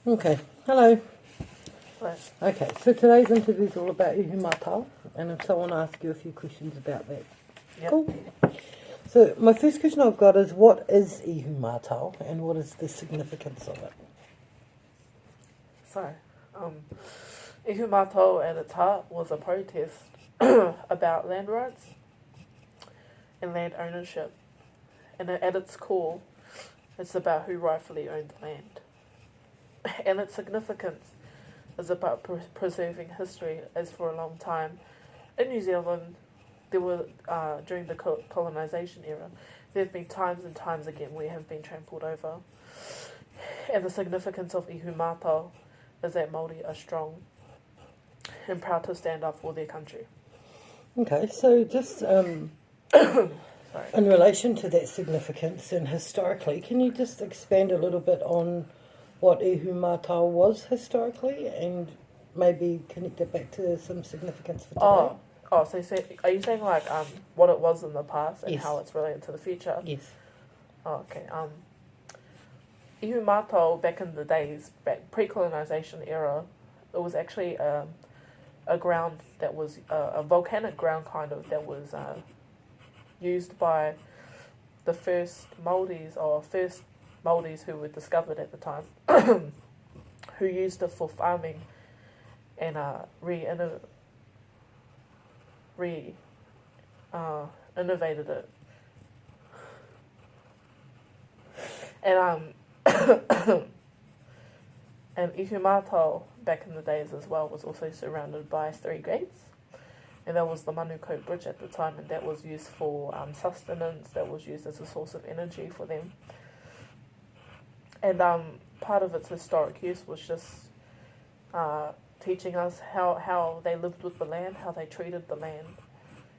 Okay, hello. Right. Okay, so today's interview is all about Ihumātao, and if someone asks you a few questions about that. Yep. Cool. So my first question I've got is, what is Ihumātao, and what is the significance of it? So, Ihumātao at its heart was a protest about land rights and land ownership. And at its core, it's about who rightfully owned the land. And its significance is about preserving history, as for a long time in New Zealand, there were, during the colonisation era, there have been times and times again we have been trampled over. And the significance of Ihumātao is that Māori are strong and proud to stand up for their country. Okay, so just Sorry. in relation to that significance and historically, can you just expand a little bit on what Ihumātao was historically and maybe connect it back to some significance for today? So are you saying like what it was in the past and Yes. how it's related to the future? Yes. Oh, okay. Ihumātao back in the days, back pre-colonisation era, it was actually a ground that was a volcanic ground kind of that was used by the first Māoris who were discovered at the time, who used it for farming and innovated it. And and Ihumātao back in the days as well was also surrounded by 3 gates, and that was the Manukau Bridge at the time, and that was used for sustenance, that was used as a source of energy for them. And part of its historic use was just teaching us how they lived with the land, how they treated the land,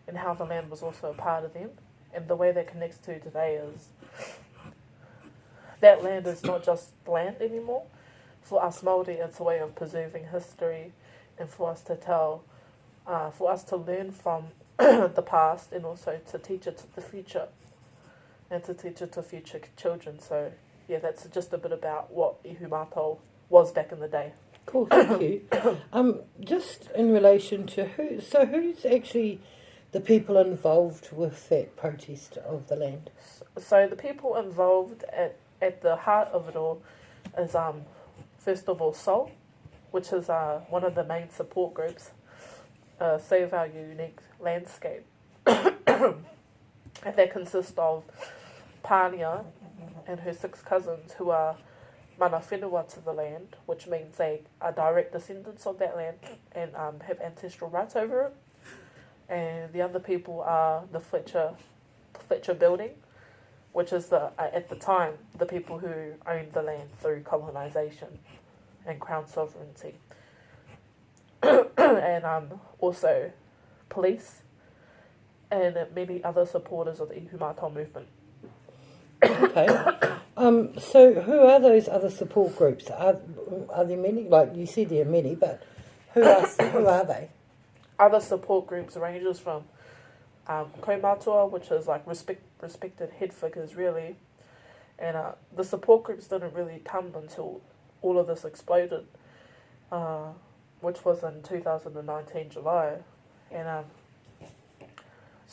and how the land was also a part of them. And the way that connects to today is that land is not just land anymore. For us Māori, it's a way of preserving history, and for us to tell, for us to learn from the past, and also to teach it to the future, and to teach it to future children. So yeah, that's just a bit about what Ihumātao was back in the day. Cool, thank you. Just in relation to who's actually the people involved with that protest of the land? So the people involved at the heart of it all is first of all SOL, which is one of the main support groups, Save Our Unique Landscape. And that consists of Pānia and her 6 cousins who are mana whenua to the land, which means they are direct descendants of that land and have ancestral rights over it. And the other people are the Fletcher building, which is at the time the people who owned the land through colonisation and crown sovereignty. And also police and many other supporters of the Ihumātao movement. Okay. So who are those other support groups? Are there many? Like you said, there are many, but who are they? Other support groups ranges from kaumātua, which is like respected head figures really, and the support groups didn't really come until all of this exploded, which was in 2019 July, and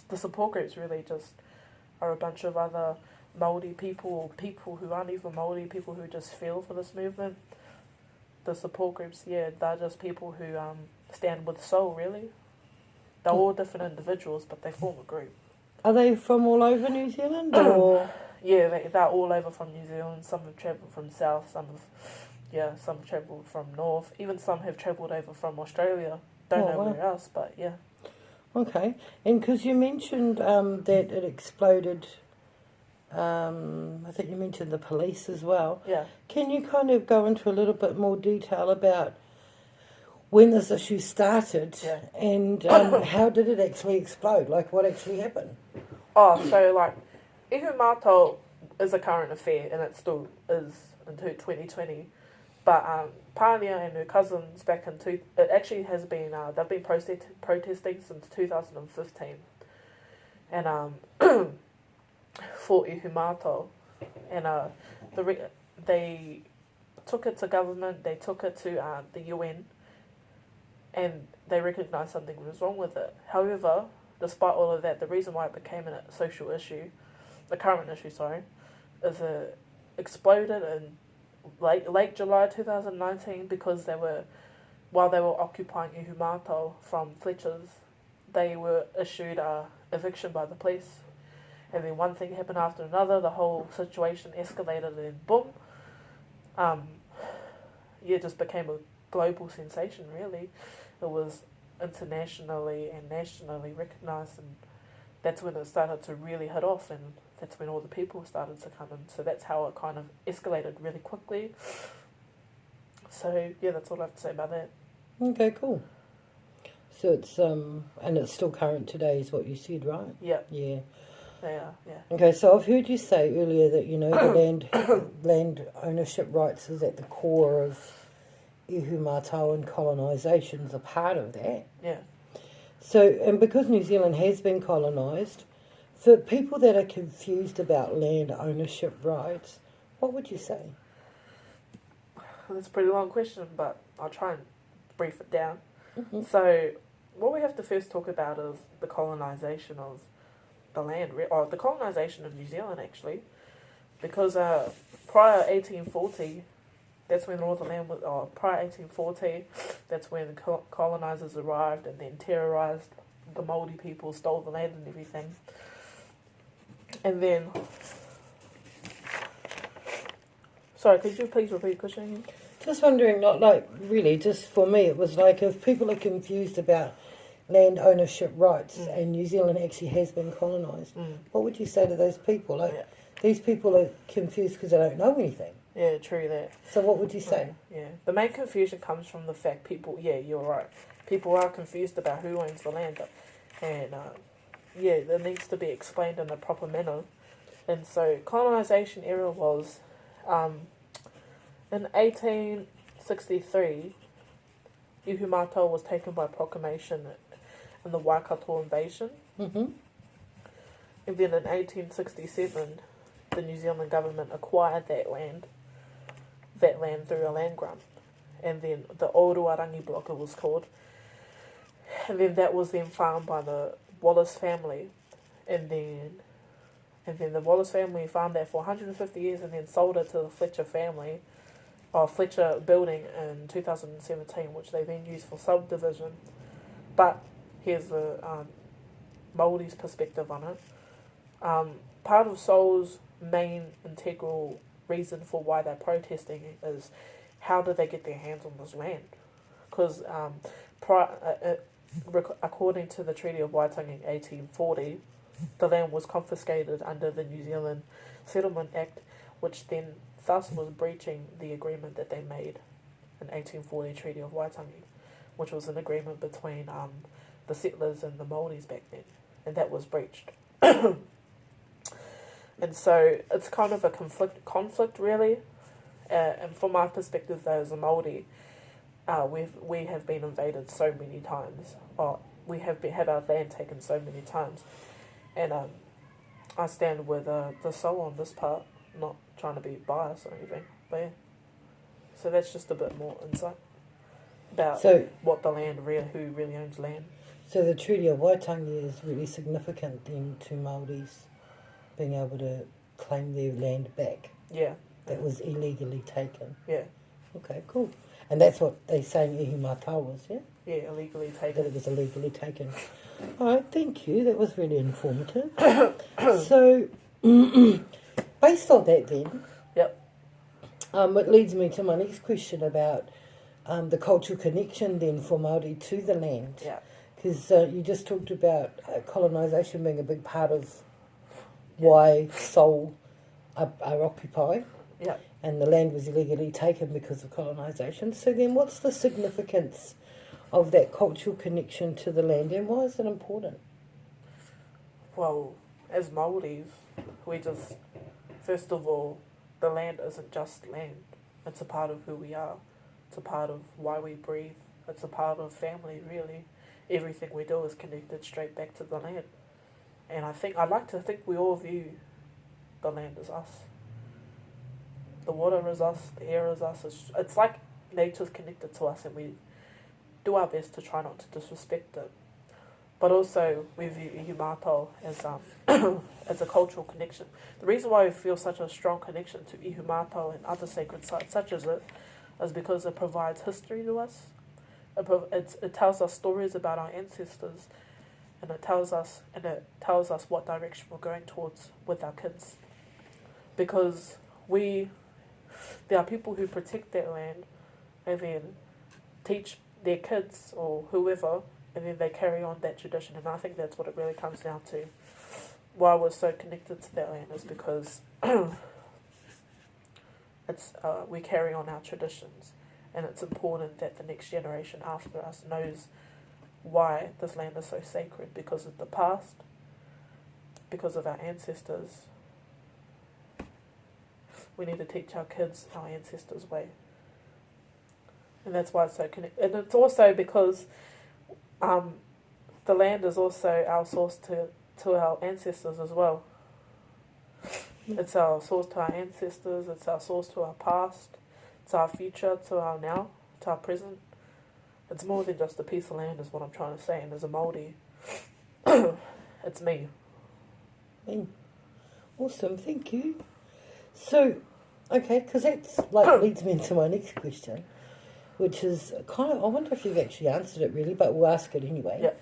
the support groups really just are a bunch of other Māori people who aren't even Māori, people who just feel for this movement. The support groups, yeah, they're just people who stand with soul, really. They're all different individuals, but they form a group. Are they from all over New Zealand, or? Yeah, they're all over from New Zealand. Some have travelled from south, some travelled from north. Even some have travelled over from Australia. Don't know where else, but yeah. Okay, and because you mentioned that it exploded, I think you mentioned the police as well. Yeah. Can you kind of go into a little bit more detail about when this issue started, and how did it actually explode? Like, what actually happened? So like, Ihumātao is a current affair, and it still is until 2020. But Pānia and her cousins it actually has been, they've been protesting since 2015. And for Ihumātao, and they took it to government, they took it to the UN, and they recognised something was wrong with it. However, despite all of that, the reason why it became a social issue, the current issue, sorry, is it exploded in late July 2019 because while they were occupying Ihumātao from Fletchers, they were issued a eviction by the police. And then one thing happened after another, the whole situation escalated, and boom, it just became a global sensation, really. It was internationally and nationally recognised, and that's when it started to really hit off, and that's when all the people started to come in. So that's how it kind of escalated really quickly. So, yeah, that's all I have to say about that. Okay, cool. So it's, and it's still current today is what you said, right? Yeah. Yeah. They are, yeah. Okay, so I've heard you say earlier that, you know, the land ownership rights is at the core of Ihumātao, and colonisation's a part of that. Yeah. So, and because New Zealand has been colonised, for people that are confused about land ownership rights, what would you say? That's a pretty long question, but I'll try and brief it down. Mm-hmm. So, what we have to first talk about is the colonisation of the land, or the colonisation of New Zealand, actually, because prior 1840, that's when all the land was, prior 1840, that's when the colonisers arrived and then terrorised the Māori people, stole the land and everything. And then, sorry, could you please repeat the question again? Just wondering, not like, really, just for me, it was like if people are confused about land ownership rights and New Zealand actually has been colonised, what would you say to those people? Like, these people are confused because they don't know anything. Yeah, true that. So what would you say? Yeah, the main confusion comes from the fact people, yeah, you're right. People are confused about who owns the land, and that needs to be explained in a proper manner. And so, colonisation era was, in 1863, Ihumātao was taken by proclamation in the Waikato invasion. Mm-hmm. And then in 1867, the New Zealand government acquired that land through a land grant. And then the Oruarangi block, it was called. And then that was then farmed by the Wallace family. And then the Wallace family farmed that for 150 years and then sold it to the Fletcher family, or Fletcher building in 2017, which they then used for subdivision. But here's the Māori's perspective on it. Part of Soul's main integral reason for why they're protesting is how did they get their hands on this land? Because according to the Treaty of Waitangi in 1840, the land was confiscated under the New Zealand Settlement Act, which then thus was breaching the agreement that they made in 1840 Treaty of Waitangi, which was an agreement between the settlers and the Māoris back then, and that was breached. And so it's kind of a conflict really. And from my perspective, though, as a Māori, we have been invaded so many times. We have had our land taken so many times, and I stand with the soul on this part. Not trying to be biased or anything, but yeah. So that's just a bit more insight about what the land who really owns land. So the Treaty of Waitangi is really significant then to Māoris being able to claim their land back. Yeah. That was illegally taken. Yeah. Okay, cool. And that's what they say in Ihumātao was, yeah? Yeah, illegally taken. That it was illegally taken. All right, thank you. That was really informative. So, based on that then, yep. It leads me to my next question about the cultural connection then for Māori to the land. Yeah. Because you just talked about colonisation being a big part of why Soul are occupied. Yeah. And the land was illegally taken because of colonisation. So then what's the significance of that cultural connection to the land, and why is it important? Well, as Māoris, we just, first of all, the land isn't just land. It's a part of who we are. It's a part of why we breathe. It's a part of family, really. Everything we do is connected straight back to the land. And I'd like to think we all view the land as us. The water is us, the air is us. It's like nature's connected to us, and we do our best to try not to disrespect it. But also, we view Ihumātao as as a cultural connection. The reason why we feel such a strong connection to Ihumātao and other sacred sites such as it is because it provides history to us. It tells us stories about our ancestors, and it tells us what direction we're going towards with our kids. Because there are people who protect their land and then teach their kids or whoever, and then they carry on that tradition. And I think that's what it really comes down to. Why we're so connected to that land is because we carry on our traditions, and it's important that the next generation after us knows why this land is so sacred, because of the past, because of our ancestors. We need to teach our kids our ancestors' way. And that's why it's so connected. And it's also because the land is also our source to our ancestors as well. It's our source to our ancestors, it's our source to our past, it's our future to our now, to our present. It's more than just a piece of land is what I'm trying to say. And as a Māori, it's me. Awesome, thank you. So, okay, because that's leads me into my next question, which is I wonder if you've actually answered it really, but we'll ask it anyway. Yeah.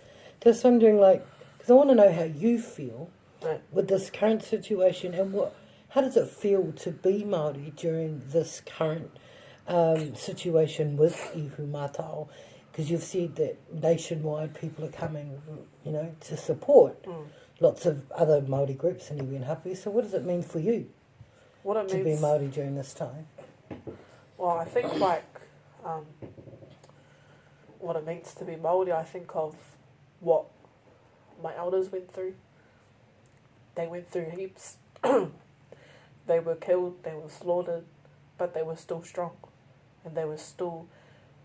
Just wondering, because I want to know how you feel Right. with this current situation, and how does it feel to be Māori during this current situation with Ihumātao? Because you've said that nationwide people are coming, to support lots of other Māori groups in iwi and hapu. So what does it mean for you to be Māori during this time? Well, I think what it means to be Māori, I think of what my elders went through. They went through heaps. They were killed, they were slaughtered, but they were still strong. And they were still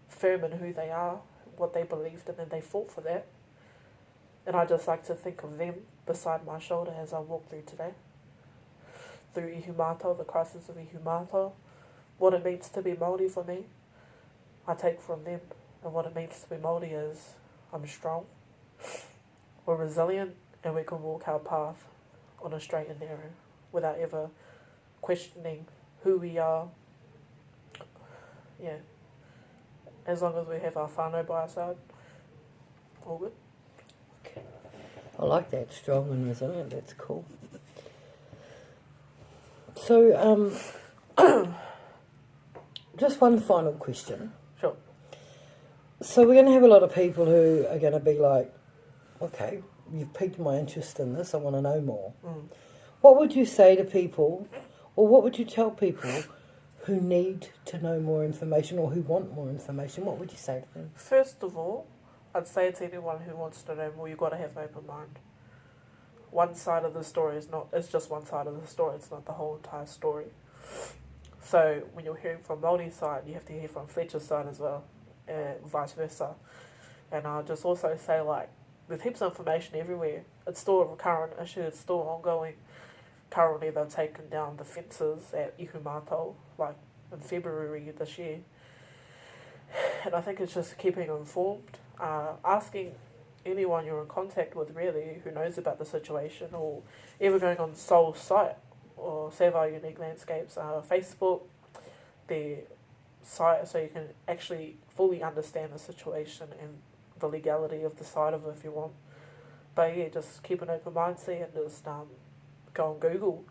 firm in who they are, what they believed in, and they fought for that. And I just like to think of them beside my shoulder as I walk through today. Through Ihumātao, the crisis of Ihumātao. What it means to be Māori for me, I take from them. And what it means to be Māori is I'm strong, we're resilient, and we can walk our path on a straight and narrow without ever questioning who we are. Yeah. As long as we have our whānau by our side, all good. Okay. I like that, strong and resilient, that's cool. So, just one final question. Sure. So we're going to have a lot of people who are going to be like, okay, you've piqued my interest in this, I want to know more. What would you say to people, or what would you tell people who need to know more information or who want more information? What would you say to them? First of all, I'd say to anyone who wants to know more, you've got to have an open mind. One side of the story it's just one side of the story, it's not the whole entire story. So when you're hearing from Māori's side, you have to hear from Fletcher's side as well, vice versa. And I'll just also say, with heaps of information everywhere, it's still a current issue, it's still ongoing. Currently they've taken down the fences at Ihumātao, in February this year. And I think it's just keeping informed, asking anyone you're in contact with really who knows about the situation, or ever going on Soul's site or Save Our Unique Landscapes Facebook, their site, so you can actually fully understand the situation and the legality of the side of it if you want. But yeah, just keep an open mindset and just go on Google.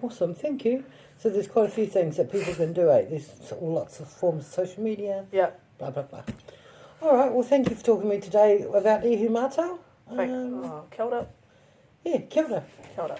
Awesome, thank you. So there's quite a few things that people can do, There's lots of forms of social media. Yeah. Blah, blah, blah. All right, well, thank you for talking to me today about Ihumātao. Kia ora. Yeah, kia ora. Kia ora.